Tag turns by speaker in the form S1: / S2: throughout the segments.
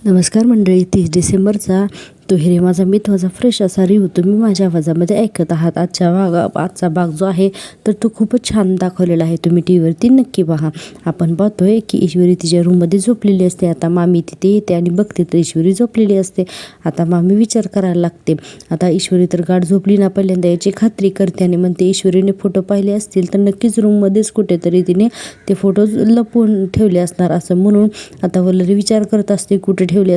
S1: नमस्कार मंडळी, 30 डिसेंबरचा तो हिरे माझा मितवाचा फ्रेश असा रिव्ह्यू तुम्ही माझ्या आवाजामध्ये ऐकत आहात. आजचा भाग जो आहे तर तो खूपच छान दाखवलेला आहे. तुम्ही टी व्हीवरती नक्की पहा. आपण पाहतोय की ईश्वरी तिच्या रूममध्ये झोपलेली असते. आता मामी तिथे येते आणि बघते तर ईश्वरी झोपलेली असते. आता मामी विचार करायला लागते. आता ईश्वरी तर गाढ झोपली ना, पहिल्यांदा याची खात्री करते आणि म्हणते ईश्वरीने फोटो पाहिले असतील तर नक्कीच रूममध्येच कुठेतरी तिने ते फोटो लपवून ठेवले असणार असं म्हणून आता वल्लरी विचार करत असते कुठे ठेवले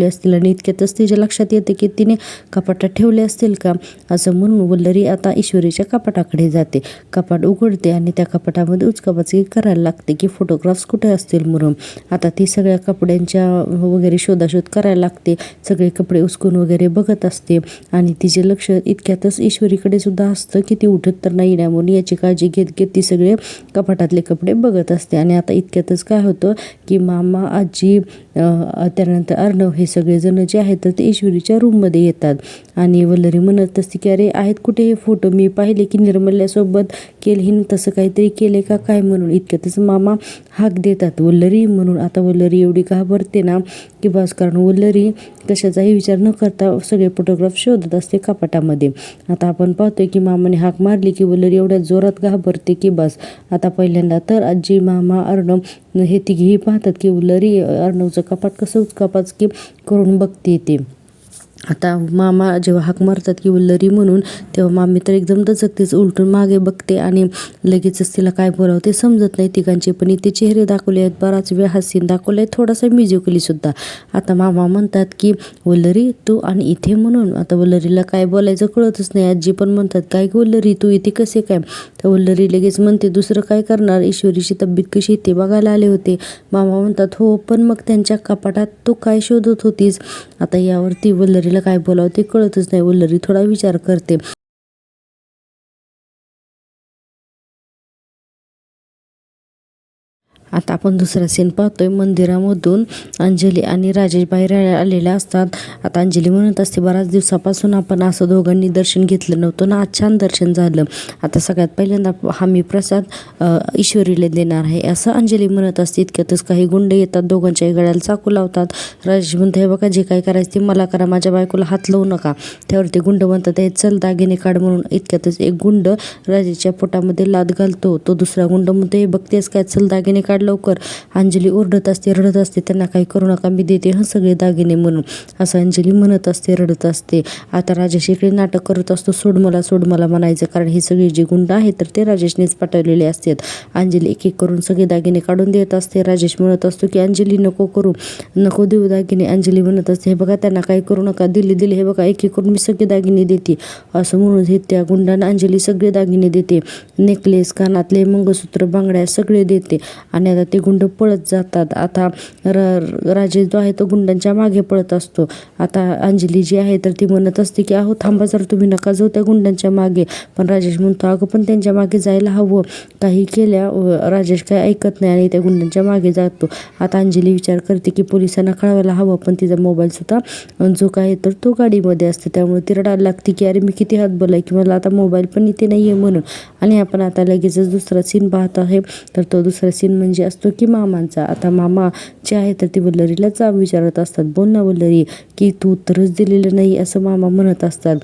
S1: असतील आणि इतक्यातच तिच्या लक्षात येते की तिने कपाटात ठेवले असतील का असं म्हणून वल्लरी आता ईश्वरीच्या कपाटाकडे जाते. कपाट उघडते आणि त्या कपाटामध्ये उचकाबाची करायला लागते की फोटोग्राफ्स कुठे असतील म्हणून. आता ती सगळ्या कपड्यांच्या वगैरे शोधाशोध करायला लागते. सगळे कपडे उचकून वगैरे बघत असते आणि तिचे लक्ष इतक्यातच ईश्वरीकडे सुद्धा असतं की ती उठत तर नाही ना म्हणून याची काळजी घेत घेत ती सगळे कपाटातले कपडे बघत असते. आणि आता इतक्यातच काय होतं की मामा, आजी, त्यानंतर अर्णव हे सगळेजण जे आहेत तर ते ईश्वरीच्या रूममध्ये येतात. आणि वल्लरी म्हणत असते की अरे आहेत कुठे हे फोटो, मी पाहिले की निर्मल्यासोबत हिनं तसं काहीतरी केले का काय म्हणून. इतक्यातच मामा हाक देतात वल्लरी म्हणून. आता वल्लरी एवढी घाबरते ना की बस, कारण वल्लरी कशाचाही विचार न करता सगळे फोटोग्राफ शोधत असते कपाटामध्ये. आता आपण पाहतोय की मामाने हाक मारली की वल्लरी एवढ्या जोरात घाबरते की बस. आता पहिल्यांदा तर आजी, मामा, अर्णव हे तिघेही पाहतात की वल्लरी अर्णवचं कपाट कसं उचकापाच की करून बघते ते. आता मामा जेव्हा हाक मारतात की वल्लरी म्हणून तेव्हा मामी तर एकदम दचकतेच, उलटून मागे बघते आणि लगेचच तिला काय बोलावं ते समजत नाही तिघांचे. पण इथे चेहरे दाखवले आहेत, बराच वेळ हा सीन दाखवला आहे, थोडासा म्युझिकली सुद्धा. आता मामा म्हणतात की वल्लरी तू आणि इथे म्हणून. आता वल्लरीला काय बोलायचं कळतच नाही. आजी पण म्हणतात काय वल्लरी तू इथे कसे काय. तर वल्लरी लगेच म्हणते दुसरं काय करणार, ईश्वरीची तब्येत कशी ते बघायला आले होते. मामा म्हणतात हो, पण मग त्यांच्या कपाटात तू काय शोधत होतीस. आता यावरती वल्लरीला काय बोलावं ते कळतच नाही. वल्लरी थोडा विचार करते. आता आपण दुसरा सीन पाहतोय. मंदिरामधून अंजली आणि राजेश बाहेर आलेले असतात. आता अंजली म्हणत असते बऱ्याच दिवसापासून आपण असं दोघांनी दर्शन घेतलं नव्हतं ना, आज छान दर्शन झालं. आता सगळ्यात पहिल्यांदा हा मी प्रसाद ईश्वरीला देणार आहे असं अंजली म्हणत असते. इतक्यातच काही गुंड येतात, दोघांच्याही गळ्याला चाकू लावतात. राजेश म्हणते हे बघा जे काय करायचं ते मला करा, माझ्या बायकोला हात लावू नका. त्यावरती गुंड म्हणतात हे चल दागिने काढ म्हणून. इतक्यातच एक गुंड राजेशच्या पोटामध्ये लाद घालतो. तो दुसरा गुंड म्हणतो हे बघतेस काय, चल दागिने काढ लवकर. अंजली ओरडत असते, रडत असते, त्यांना काही करू नका, मी देते सगळे दागिने म्हणून असं अंजली म्हणत असते, रडत असते. आता राजेश इकडे नाटक करत असतो, सोड मला म्हणायचं, कारण हे सगळे जे गुंड आहेत तर ते राजेशनेच पाठवलेले असतात. अंजली एक एक करून सगळे दागिने काढून देत असते. राजेश म्हणत असतो की अंजली नको देऊ दागिने. अंजली म्हणत असते हे बघा त्यांना काही करू नका, दिले हे बघा एक एक करून मी सगळे दागिने देते असं म्हणून हे त्या गुंडांना अंजली सगळे दागिने देते. नेकलेस, कानातले, मंगळसूत्र, बांगड्या सगळे देते. आणि आता ते गुंड पळत जातात. आता राजेश जो आहे तो गुंडांच्या मागे पळत असतो. आता अंजली जी आहे तर ती म्हणत असते की अहो थांबा जर, तुम्ही नका जाऊ त्या गुंडांच्या मागे. पण राजेश म्हणतो अगं पण त्यांच्या मागे जायला हवं, काही केल्या राजेश काय ऐकत नाही आणि त्या गुंडांच्या मागे जातो. आता अंजली विचार करते की पोलिसांना कळवायला हवं, पण तिचा मोबाईल सुद्धा जो काय तर तो गाडीमध्ये असते. त्यामुळे ती रडायला लागते की अरे मी किती हात बोलाय की मला आता मोबाईल पण इथे नाही आहे म्हणून. आणि आपण आता लगेचच दुसरा सीन पाहत आहे. तर तो दुसरा सीन म्हणजे असतो की मामांचा. आता मामा जे आहे तर ती वल्लरीला जाब विचारत असतात, बोल ना वल्लरी, की तू उत्तरच दिलेलं नाही असं मामा म्हणत असतात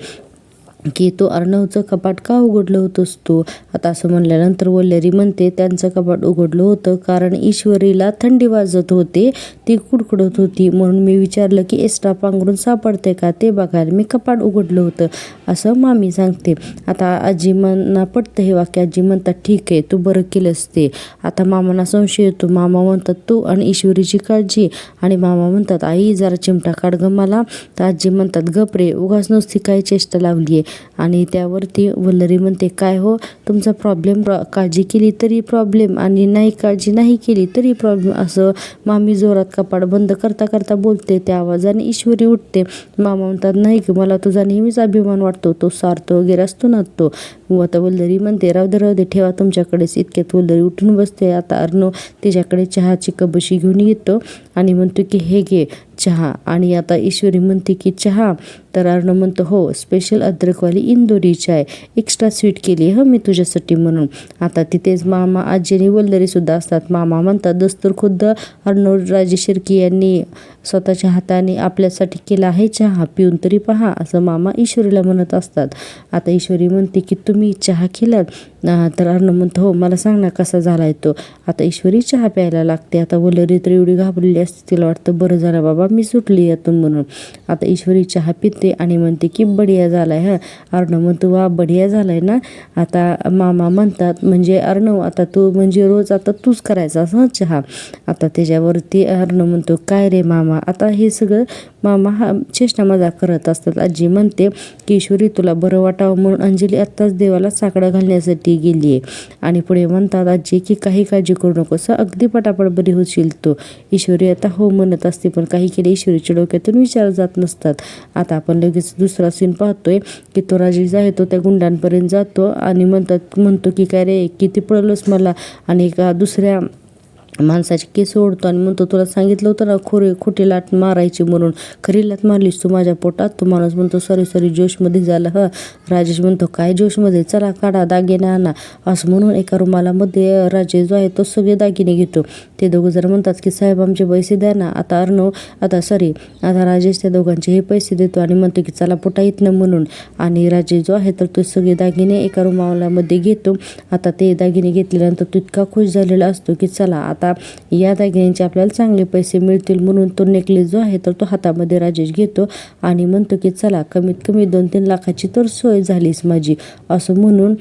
S1: की तो अर्णवचं कपाट का उघडलं होतंस तू. आता असं म्हणल्यानंतर वल्लरी म्हणते त्यांचं कपाट उघडलं होतं कारण ईश्वरीला थंडी वाजत होते, ती कुडकुडत होती म्हणून मी विचारलं की एक्स्ट्रा पांघरून सापडते का ते बघायला मी कपाट उघडलं होतं असं मामी सांगते. आता आजीमांना पटतं हे वाक्य. आजी म्हणतात ठीक आहे तू बरं केलंस ते. आता मामांना संशय येतो. मामा म्हणतात तू आणि ईश्वरीची काळजी. आणि मामा म्हणतात आई जरा चिमटा काढ ग मला. तर आजी म्हणतात गप रे, उगाच नुसती काय चेष्टा लावली आहे. आणि त्यावरती वल्लरी म्हणते काय हो तुमचा प्रॉब्लेम, काळजी केली तरी प्रॉब्लेम आणि नाही काळजी नाही केली तरी प्रॉब्लेम असं मामी जोरात कपाट बंद करता करता बोलते. त्या आवाजाने ईश्वरी उठते. मामा म्हणतात नाही की मला तुझा नेहमीच अभिमान वाटतो, तो सार्थ वगैरे असतो ना तो. आता वल्लरी म्हणते राहू दे ठेवा तुमच्याकडेच. इतक्यात वल्लरी उठून बसते. आता अर्णव तिच्याकडे चहाची कबशी घेऊन येतो आणि म्हणतो की हे घे चहा. आणि आता ईश्वरी म्हणते की चहा, तर अर्णव म्हणतो हो, स्पेशल अद्रकवाली इंदोरी चाय, एक्स्ट्रा स्वीट केली हं मी तुझ्यासाठी म्हणून. आता तिथेच मामा, आजी आणि वल्लरी सुद्धा असतात. मामा म्हणतात दस्तूर खुद्द अर्णवराजे शिर्के यांनी स्वतःच्या हाताने आपल्यासाठी केला आहे चहा, पिऊन तरी पहा, असं मामा ईश्वरीला म्हणत असतात. आता ईश्वरी म्हणते की तुम्ही चहा केलात? तर अर्णव म्हणतो हो, मला सांग ना कसा झालाय तो. आता ईश्वरी चहा प्यायला लागते. आता वल्लरी तर एवढी घाबरलेली असते, तिला वाटतं बरं झालं बाबा मी सुटली यातून म्हणून. आता ईश्वरी चहा पिते आणि म्हणते की बढिया झालाय हं. अर्णव म्हणतो वा बढिया झालाय ना. आता मामा म्हणतात म्हणजे अर्णव, आता तू म्हणजे रोज आता तूच करायचा हं चहा. आता त्याच्यावरती अर्णव म्हणतो काय रे मामा. आता हे सगळं मामा हा चेष्टा मजाक करत असतात. आजी म्हणते की ईश्वरी तुला बरं वाटावं म्हणून अंजली आत्ताच देवाला साकडं घालण्यासाठी गेली आहे. आणि पुढे म्हणतात आजी की काही काळजी करू नकोस, अगदी पटापट बरी होशील तू. ईश्वरी आता हो म्हणत असते, पण काही केले ईश्वरीच्या डोक्यातून विचार जात नसतात. आता आपण लगेच दुसरा सीन पाहतोय की तो राजेश आहे तो त्या गुंडांपर्यंत जातो आणि म्हणतो की काय रे किती पळलोस मला, आणि एका दुसऱ्या माणसाचे केस ओढतो आणि म्हणतो तुला सांगितलं होतं ना खोटी लाट मारायची म्हणून, खरी लाट मारलीस तू माझ्या पोटात. तो माणूस म्हणतो सॉरी जोशमध्ये झालं हं. राजेश म्हणतो काय जोशमध्ये, चला काढा दागिने आणा, असं म्हणून एका रुमालामध्ये राजेश जो आहे तो सगळे दागिने घेतो. ते दोघं जर म्हणतात की साहेब आमचे पैसे द्या ना. आता आता राजेश त्या दोघांचे हे पैसे देतो आणि म्हणतो की चला पोटा येत ना म्हणून. आणि राजेश जो आहे तर तो सगळे दागिने एका रुमालामध्ये घेतो. आता ते दागिने घेतल्यानंतर तो इतका खुश झालेला असतो की चला आता या दागिन्यांचे आपल्याला चांगले पैसे मिळतील म्हणून तो नेकलेस जो आहे तर तो हातामध्ये राजेश घेतो आणि म्हणतो की चला कमीत कमी 2-3 लाखाची तर सोय झालीच माझी, असं म्हणून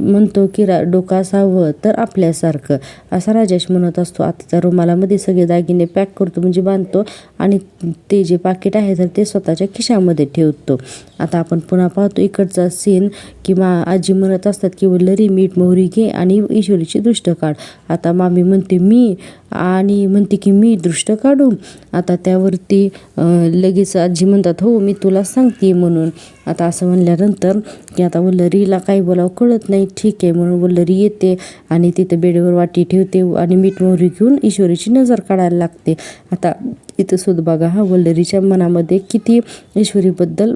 S1: म्हणतो की डोका असावं तर आपल्यासारखं, असा राजेश म्हणत असतो. आता त्या रुमालामध्ये सगळे दागिने पॅक करतो म्हणजे बांधतो आणि ते जे पाकिट आहे तर ते स्वतःच्या खिशामध्ये ठेवतो. आता आपण पुन्हा पाहतो इकडचा सीन की आजी म्हणत असतात की वल्लरी मीठ मोहरी घे आणि ईश्वरीची दृष्ट काढ. आता मामी म्हणते मी, आणि म्हणते की मी दृष्ट काढू. आता त्यावरती लगेच आजी म्हणतात हो मी तुला सांगते म्हणून. आता असं म्हणल्यानंतर की आता वल्लरीला काही बोलावं कळत नाही. ठीक आहे म्हणून वल्लरी येते आणि तिथे बेडवर वाटी ठेवते आणि मीठ मोहरी घेऊन ईश्वरीची नजर काढायला लागते. आता इथं सुद्धा बघा हा वल्लरीच्या मनामध्ये किती ईश्वरीबद्दल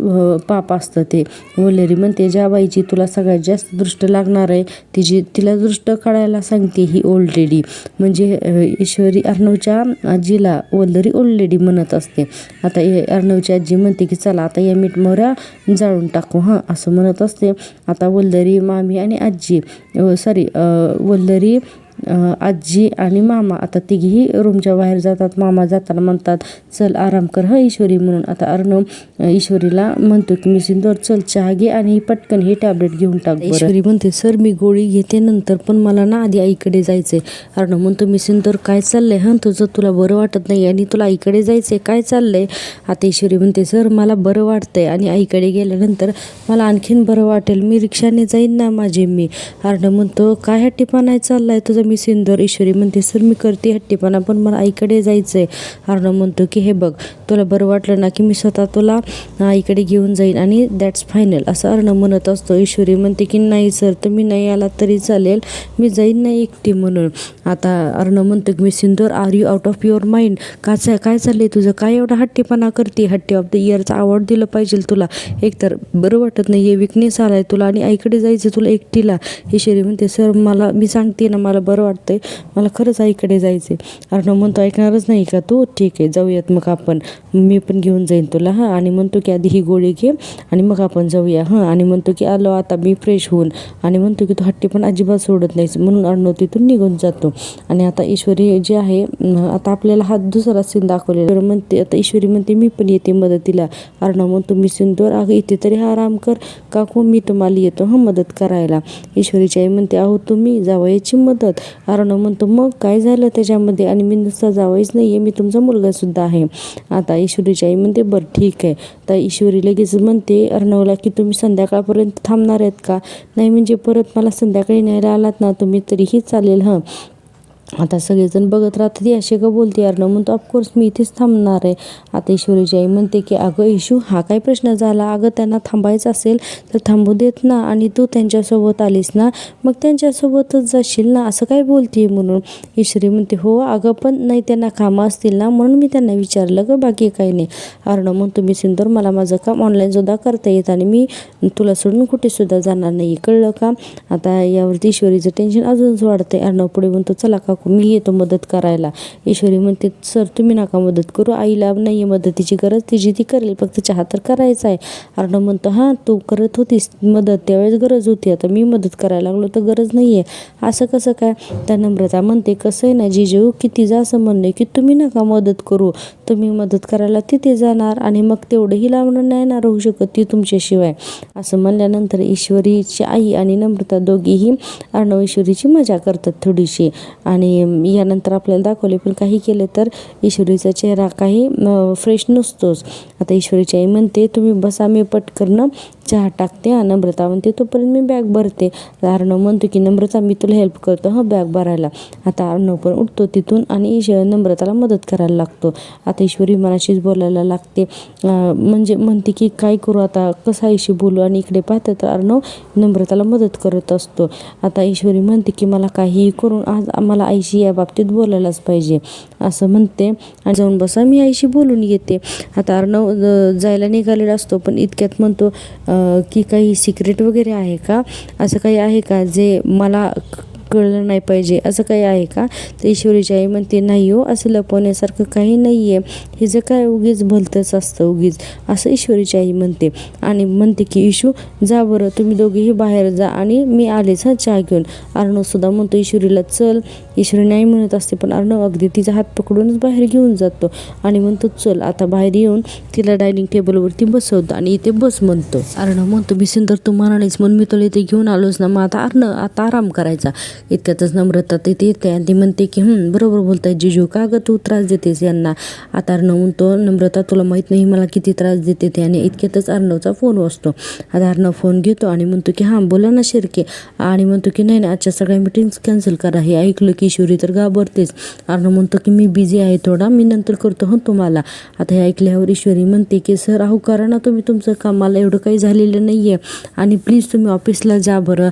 S1: पाप असतं ते. वल्लरी म्हणते ज्या बाईची तुला सगळ्यात जास्त दृष्ट लागणार आहे तिला दृष्ट काढायला सांगते ही ओल्ड लेडी. म्हणजे ईश्वरी अर्णवच्या आजीला वल्लरी ओल्ड लेडी म्हणत असते. आता अर्णवची आजी म्हणते की चला आता या मीठ मोहऱ्या जाळून टाकू हां, असं म्हणत असते. आता वल्लरी मामी आणि वल्लरी आजी आणि मामा आता तिघेही रूमच्या बाहेर जातात. मामा जाताना म्हणतात चल आराम कर हं ईश्वरी म्हणून. आता अर्णव ईश्वरीला म्हणतो की मी सिंदूर चल चहा घे आणि पटकन हे टॅबलेट घेऊन टाक. ईश्वरी म्हणते सर मी गोळी घेते नंतर, पण मला ना आधी आईकडे जायचंय. अर्णव म्हणतो मी सिंदूर काय चाललंय हं तुला बरं वाटत नाही आणि तुला आईकडे जायचंय, काय चाललंय. आता ईश्वरी म्हणते सर मला बरं वाटतंय आणि आईकडे गेल्यानंतर मला आणखीन बरं वाटेल, मी रिक्षाने जाईन ना माझे मी. अर्णव म्हणतो काय हट्टीपणा चाललाय तुझा मी सिंदूर. ईश्वरी म्हणते सर मी करते हट्टीपणा पण मला आईकडे जायचंय. अर्णव म्हणतो की हे बघ तुला बरं वाटलं ना की मी स्वतः तुला आईकडे घेऊन जाईन आणि दॅट्स फायनल, असं अर्णव म्हणत असतो. ईश्वरी म्हणते की नाही सर तुम्ही नाही आला तरी चालेल, मी जाईन नाही एकटी म्हणून. आता अर्णव म्हणतो की मी सिंदूर are you out of your mind, काय चाललंय तुझं, काय एवढा हट्टीपणा करते. हट्टी ऑफ द इयरचा अवॉर्ड दिलं पाहिजे तुला, एकतर बरं वाटत नाही हे विकनेस आलाय तुला आणि आईकडे जायचं तुला एकटीला. ईश्वरी म्हणते सर मी सांगते ना मला बरं वाटतंय, मला खरंच आईकडे जायचे. अर्णव म्हणतो ऐकणारच नाही का तू, ठीक आहे जाऊयात मग आपण, मी पण घेऊन जाईन तुला हां. आणि म्हणतो की आधी ही गोळी घे आणि मग आपण जाऊया हां. आणि म्हणतो की आलो आता मी फ्रेश होऊन, आणि म्हणतो की तू हट्टी पण अजिबात सोडत नाहीस म्हणून अर्णव तिथून निघून जातो. आणि आता ईश्वरी जे आहे आता आपल्याला हा दुसरा सीन दाखवलेला म्हणते. आता ईश्वरी म्हणते मी पण येते मदतीला. अर्णव म्हणतो मी सिंदूर अगं इथे तरी आराम कर काकू, मी तुम्हाला येतो हां मदत करायला. ईश्वरीची आई म्हणते अहो तुम्ही जावयाची मदत. अर्णव म्हणतो मग काय झालं त्याच्यामध्ये, आणि मी नुसता जावईच नाही आहे, मी तुमचा मुलगा सुद्धा आहे. आता ईश्वरीची आई म्हणते बरं ठीक आहे. तर ईश्वरी लगेच म्हणते अर्णवला की तुम्ही संध्याकाळपर्यंत थांबणार आहेत का. नाही म्हणजे परत मला संध्याकाळी न्यायला आलात ना तुम्ही तरीही चालेल हां. आता सगळेजण बघत राहतात, ती अशी का बोलते. अर्णव म्हणतो ऑफकोर्स मी इथेच थांबणार आहे. आता ईश्वरीची आई म्हणते की अगं इशू, हा काय प्रश्न झाला. अगं त्यांना थांबायचं असेल तर थांबू देत ना, आणि तू त्यांच्यासोबत आलीस ना, मग त्यांच्यासोबतच जाशील ना, असं काय बोलते म्हणून. ईश्वरी म्हणते हो अगं, पण नाही त्यांना कामं असतील ना, म्हणून मी त्यांना विचारलं ग, बाकी काही नाही. अर्णव म्हणतो मी सिंदूर, मला माझं काम ऑनलाईनसुद्धा करता येत आणि मी तुला सोडून कुठेसुद्धा जाणार नाही, कळलं का. आता यावरती ईश्वरीचं टेन्शन अजूनच वाढतंय. अर्णव पुढे म्हणतो चला काकू मी येतो मदत करायला. ईश्वरी म्हणते सर तुम्ही नका मदत करू, आईला नाही आहे मदतीची गरज, तिची ती करेल, फक्त चहा तर करायचा आहे. अर्णव म्हणतो हां तू करत होतीस मदत त्यावेळेस गरज होती, आता मी मदत करायला लागलो तर गरज नाही आहे, असं कसं काय. तर नम्रता म्हणते कसं आहे ना जिजू, की तिचं असं म्हणणं आहे की तुम्ही नका मदत करू, तुम्ही मदत करायला तिथे जाणार आणि मग तेवढंही लावणं नाही ना राहू शकत ती तुमच्याशिवाय. असं म्हणल्यानंतर ईश्वरीची आई आणि नम्रता दोघीही अर्णव ईश्वरीची मजा करतात थोडीशी. आणि यानंतर आपल्याला दाखवले पण काही केलं तर ईश्वरीचा चेहरा काही फ्रेश नसतोच. आता ईश्वरीची आई म्हणते तुम्ही बसा, मी पटकन चहा टाकते. नम्रता म्हणते तोपर्यंत मी बॅग भरते. अर्णव म्हणतो की नम्रता मी तुला हेल्प करतो हां बॅग भरायला. आता अर्णव पण उठतो तिथून आणि नम्रताला मदत करायला लागतो. आता ईश्वरी मनाशीच बोलायला लागते, म्हणजे म्हणते की काय करू आता, कसं आईशी बोलू. आणि इकडे पाहते तर अर्णव नम्रताला मदत करत असतो. आता ईश्वरी म्हणते की मला काहीही करून आज मला आईशी या बाबतीत बोलायलाच पाहिजे, असं म्हणते आणि जाऊन बसा मी आईशी बोलून येते. आता अर्णव जायला निघालेला असतो, पण इतक्यात म्हणतो की काही सिक्रेट वगैरे आहे का, असं काही आहे का जे मला कळलं नाही पाहिजे, असं काही आहे का. तर ईश्वरीची आई म्हणते नाही हो, असं लपवण्यासारखं काही नाही आहे, हे जे काय उगीच भलतंच असतं उगीच, असं ईश्वरीची आई म्हणते. आणि म्हणते की इशू जा बरं, तुम्ही दोघेही बाहेर जा आणि मी आलेच चहा घेऊन. अर्णवसुद्धा म्हणतो ईश्वरीला चल. ईश्वरी नाही म्हणत असते, पण अर्णव अगदी तिचा हात पकडूनच बाहेर घेऊन जातो आणि म्हणतो चल. आता बाहेर येऊन तिला डायनिंग टेबलवरती बसवतो आणि इथे बस म्हणतो. अर्णव म्हणतो मी सिंदर तू म्हणालीस म्हणून मी तुला इथे घेऊन आलोच ना, मग आता आराम करायचा. इतक्यातच नम्रता तिथे येते आणि ती म्हणते की बरोबर बोलताय जिजू, का गं तू त्रास देतेस यांना. आता अर्णव म्हणतो नम्रता तुला माहीत नाही मला किती त्रास देते ते. आणि इतक्यातच अर्णवचा फोन वाजतो. आता अर्णव फोन घेतो आणि म्हणतो की हां बोला ना शिर्के. आणि म्हणतो की नाही आजच्या सगळ्या मीटिंग्स कॅन्सल करा. हे ऐकलं की ईश्वरी तर घाबरतेच. अर्णव म्हणतो की मी बिझी आहे थोडा, मी नंतर करतो हं तुम्हाला. आता हे ऐकल्यावर ईश्वरी म्हणते की सर अहो करा ना तुम्ही तुमचं काम, मला एवढं काही झालेलं नाही आहे आणि प्लीज तुम्ही ऑफिसला जा बरं.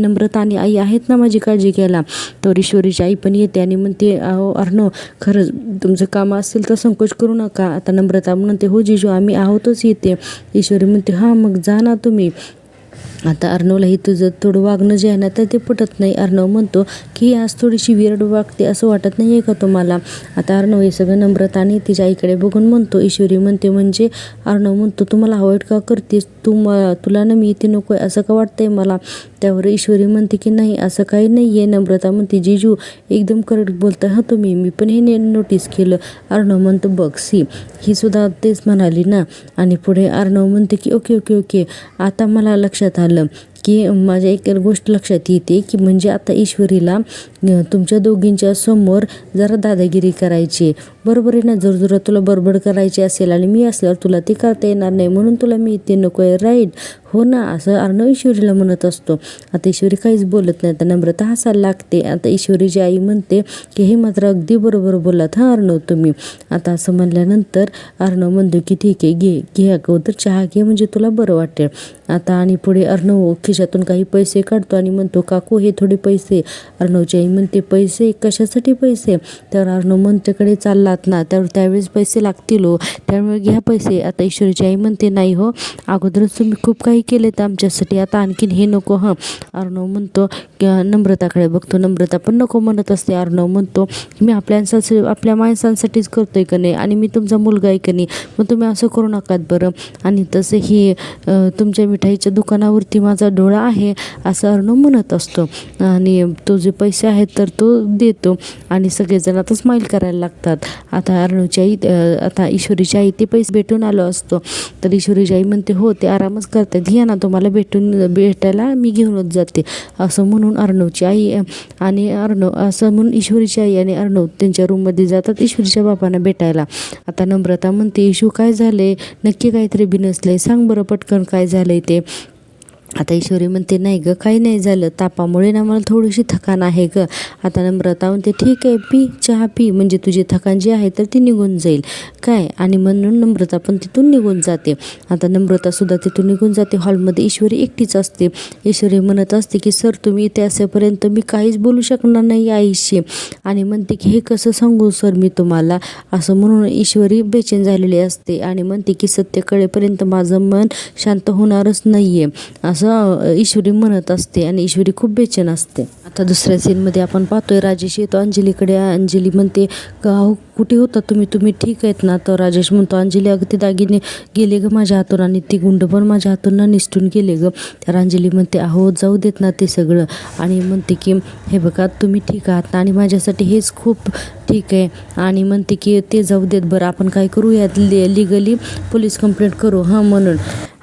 S1: नम्रता आणि आई आहेत ना माझी काळजी घ्यायला. तर ईश्वरीची आई पण येते आणि म्हणते अहो अर्णव खरंच तुमचं काम असेल तर संकोच करू नका. आता नम्रता म्हणते हो जिजू आम्ही आहोतच येते. ईश्वरी म्हणते हां मग जा ना तुम्ही. आता अर्णवलाही तुझं थोडं वागणं जे आहे ना तर ते पटत नाही. अर्णव म्हणतो की आज थोडीशी विरड वागते असं वाटत नाही आहे का तुम्हाला. आता अर्णव हे सगळं नम्रताने तिच्या आईकडे बघून म्हणतो. ईश्वरी म्हणते म्हणजे. अर्णव म्हणतो तुम्हाला अवॉइड का करतेस तुला ना मी इथे नको आहे असं का वाटतंय मला. त्यावर ईश्वरी म्हणते की नाही असं काही नाही आहे. नम्रता म्हणते जिजू एकदम करेक्ट बोलताय हा तुम्ही, मी पण हे नोटीस केलं. अर्णव म्हणतो बघ सी ही सुद्धा तेच म्हणाली ना. आणि पुढे अर्णव म्हणते की ओके ओके ओके आता मला लक्षात आलं की माझ्या एक गोष्ट लक्षात येते की म्हणजे आता ईश्वरीला तुमच्या दोघींच्या समोर जरा दादागिरी करायची, बरोबर आहे ना. जर तुला बडबड करायची असेल आणि मी असल्यावर तुला ते करता येणार नाही म्हणून तुला मी इथे नको आहे राईट, हो ना, असं अर्णव ईश्वरीला म्हणत असतो. आता ईश्वरी काहीच बोलत नाही. आता नम्रता हसायला लागते. आता ईश्वरीची आई म्हणते की हे मात्र अगदी बरोबर बोललात हां अर्णव तुम्ही. आता असं म्हणल्यानंतर अर्णव म्हणतो की ठीक आहे घे अगोदर चहा घे म्हणजे तुला बरं वाटेल. आता आणि पुढे अर्णव खिशातून काही पैसे काढतो आणि म्हणतो काकू हे थोडे पैसे. अर्णवची आई म्हणते पैसे कशासाठी पैसे. तर अर्णव म्हणतेकडे चाललात ना त्यावेळेस पैसे लागतील हो, त्यामुळे घ्या पैसे. आता ईश्वरीची आई म्हणते नाही हो अगोदरच तुम्ही खूप काही केले तर आमच्यासाठी, आता आणखीन हे नको हं. अर्णव म्हणतो नम्रताकडे बघतो. नम्रता पण नको म्हणत असते. अर्णव म्हणतो मी आपल्या माणसांसाठीच करतोय का नाही आणि मी तुमचा मुलगा आहे का नाही, मग तुम्ही असं करू नकात बरं. आणि तसंही तुमच्या मिठाईच्या दुकानावरती माझा डोळा आहे असं अर्णव म्हणत असतो. आणि तो जे पैसे आहेत तर तो देतो आणि सगळेजण आता स्माईल करायला लागतात. आता अर्णवची आई आता ईश्वरीची आई ते पैसे भेटून आलो असतो. तर ईश्वरीची आई म्हणते हो ते आरामच करतात, या ना तुम्हाला भेटायला मी घेऊनच जाते, असं म्हणून अर्णवची आई आणि अर्णव असं म्हणून ईश्वरीची आई आणि अर्णव त्यांच्या रूममध्ये जातात ईश्वरीच्या बापांना भेटायला. आता नम्रता म्हणते इशू काय झाले, नक्की काहीतरी बिनसलंय, सांग बरं पटकन काय झालंय ते. आता ईश्वरी म्हणते नाही गं, काही नाही झालं, तापामुळे ना मला थोडीशी थकान आहे गं. आता नम्रता म्हणते ठीक आहे, पी चहा पी, म्हणजे तुझी थकान जी आहे तर ती निघून जाईल काय. आणि म्हणून नम्रता पण तिथून निघून जाते. आता नम्रतासुद्धा तिथून निघून जाते. हॉलमध्ये ईश्वरी एकटीच असते. ईश्वरी म्हणत असते की सर तुम्ही इथे असेपर्यंत मी काहीच बोलू शकणार नाही आईशी. आणि म्हणते की हे कसं सांगू सर मी तुम्हाला, असं म्हणून ईश्वरी बेचैन झालेली असते आणि म्हणते की सत्य कळेपर्यंत माझं मन शांत होणारच नाही आहे, असं ईश्वरी म्हणत असते. आणि ईश्वरी खूप बेचैन असते. आता दुसऱ्या सीनमध्ये आपण पाहतोय राजेश येतो अंजलीकडे. अंजली म्हणते कुठे होता तुम्ही ठीक आहेत ना. तर राजेश म्हणतो अंजली अगं ते दागिने गेले गं माझ्या हातून आणि ती गुंड पण माझ्या हातून ना निसटून गेले गं. तर अंजली म्हणते अहो जाऊ देत ना ते सगळं. आणि म्हणते की हे बघा तुम्ही ठीक आहात ना आणि माझ्यासाठी हेच खूप ठीक आहे. आणि म्हणते की ते जाऊ देत, बरं आपण काय करू यात लिगली पोलीस कंप्लेंट करू हां म्हणून.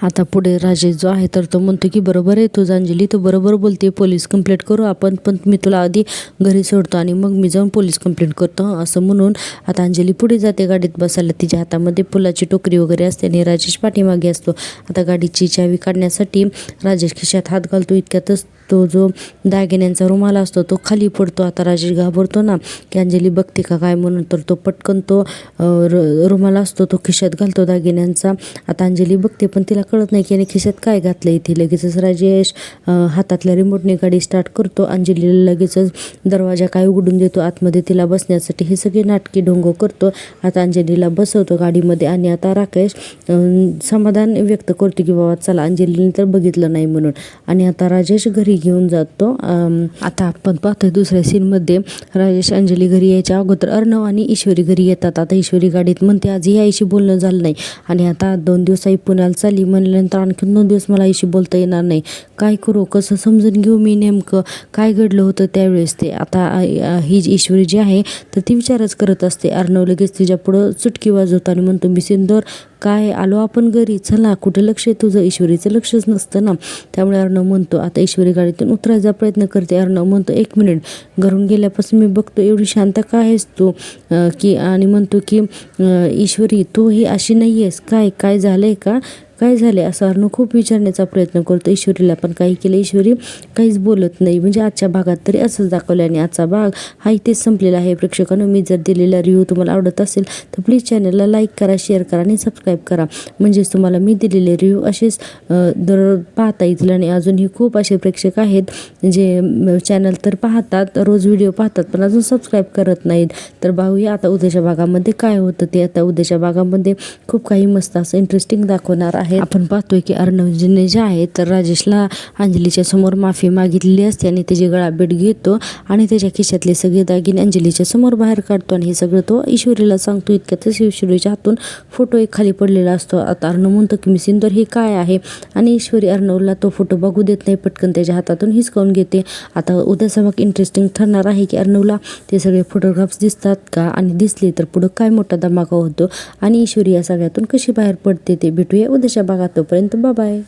S1: आता पुढे राजेश जो आहे तर तो म्हणतो की बरोबर आहे तुझं अंजली, तो बरोबर बोलते, पोलीस कंप्लेंट करू आपण, पण मी तुला आधी घरी सोडतो आणि मग मी जाऊन पोलीस कंप्लेंट करतो असं म्हणून. आता अंजली पुढे जाते गाडीत बसायला. तिच्या हातामध्ये फुलाची टोकरी वगैरे असते आणि राजेश पाठीमागे असतो. आता गाडीची चावी काढण्यासाठी राजेश खिशात हात घालतो. इतक्यातच तो जो दागिन्यांचा रुमाल असतो तो खाली पडतो. आता राजेश घाबरतो ना की अंजली बघते का काय म्हणून, तर तो पटकन तो रुमाल असतो तो खिशात घालतो दागिन्यांचा. आता अंजली बघते पण तिला कळत नाही की याने खिशात काय घातलं. इथे लगेचच राजेश हातातल्या रिमोटने गाडी स्टार्ट करतो. अंजलीला लगेचच दरवाजा काय उघडून देतो आतमध्ये तिला बसण्यासाठी. हे सगळे नाटकी ढोंग करतो. आता अंजलीला बसवतो गाडीमध्ये आणि आता राकेश समाधान व्यक्त करतो की बाबा चला अंजलीने तर बघितलं नाही म्हणून. आणि आता राजेश घरी घेऊन जातो. आता आपण पाहतोय दुसऱ्या सीनमध्ये राजेश अंजली घरी यायच्या अगोदर अर्णव आणि ईश्वरी घरी येतात. आता ईश्वरी गाडीत म्हणते आज ही आईशी बोलणं झालं नाही आणि आता 2 दिवस आई पुण्याला चालली म्हणल्यानंतर आणखी 2 दिवस मला आईशी बोलता येणार नाही. काय करू, कसं समजून घेऊ मी नेमकं काय घडलं होतं त्यावेळेस ते. आता ही जी ईश्वरी जी आहे तर ती विचारच करत असते. अर्णव लगेच तिच्या पुढं चुटकी वाजवतो आणि म्हणतो मी सिंदूर काय आलो आपण घरी, चला कुठे लक्ष आहे तुझं. ईश्वरीचं लक्षच नसतं ना. त्यामुळे अर्णव म्हणतो, आता ईश्वरी गाडीतून उतरायचा प्रयत्न करते. अर्णव म्हणतो 1 मिनिट, घरून गेल्यापासून मी बघतो एवढी शांत काय आहेस तू की. आणि म्हणतो की ईश्वरी तू ही अशी नाही आहेस काय झालंय का, काय झाले असं अर्णव खूप विचारण्याचा प्रयत्न करतो ईश्वरीला. पण काही केलं ईश्वरी काहीच बोलत नाही. म्हणजे आजच्या भागात तरी असंच दाखवलं आणि आजचा भाग हा इथेच संपलेला आहे. प्रेक्षकांनो मी जर दिलेला रिव्ह्यू तुम्हाला आवडत असेल तर प्लीज चॅनलला लाईक करा, शेअर करा आणि सबस्क्राईब करा, म्हणजेच तुम्हाला मी दिलेले रिव्ह्यू असेच दररोज पाहता येतील. आणि अजूनही खूप असे प्रेक्षक आहेत जे चॅनल तर पाहतात, रोज व्हिडिओ पाहतात पण अजून सबस्क्राईब करत नाहीत. तर पाहूया आता उद्याच्या भागामध्ये काय होतं ते. आता उद्याच्या भागामध्ये खूप काही मस्त असं इंटरेस्टिंग दाखवणार आहे. आपण पाहतोय की अर्णवजीने जे आहे तर राजेशला अंजलीच्या समोर माफी मागितलेली असते आणि त्याची गळाभेट घेतो आणि त्याच्या खिशातले सगळे दागिने अंजलीच्या समोर बाहेर काढतो आणि हे सगळं तो ईश्वरीला सांगतो. इतक्यातच ईश्वरीच्या हातून फोटो एक खाली पडलेला असतो. आता अर्णव म्हणतो की मी सिंदूर हे काय आहे आणि ईश्वरी अर्णवला तो फोटो बघू देत नाही, पटकन त्याच्या हातातून हिसकावून घेते. आता उद्याचा भाग इंटरेस्टिंग ठरणार आहे की अर्णवला ते सगळे फोटोग्राफ्स दिसतात का आणि दिसले तर पुढं काय मोठा धमाका होतो आणि ईश्वरी या सगळ्यातून कशी बाहेर पडते ते भेटूया उद्याच्या भागात. तोपर्यंत बाय बाय.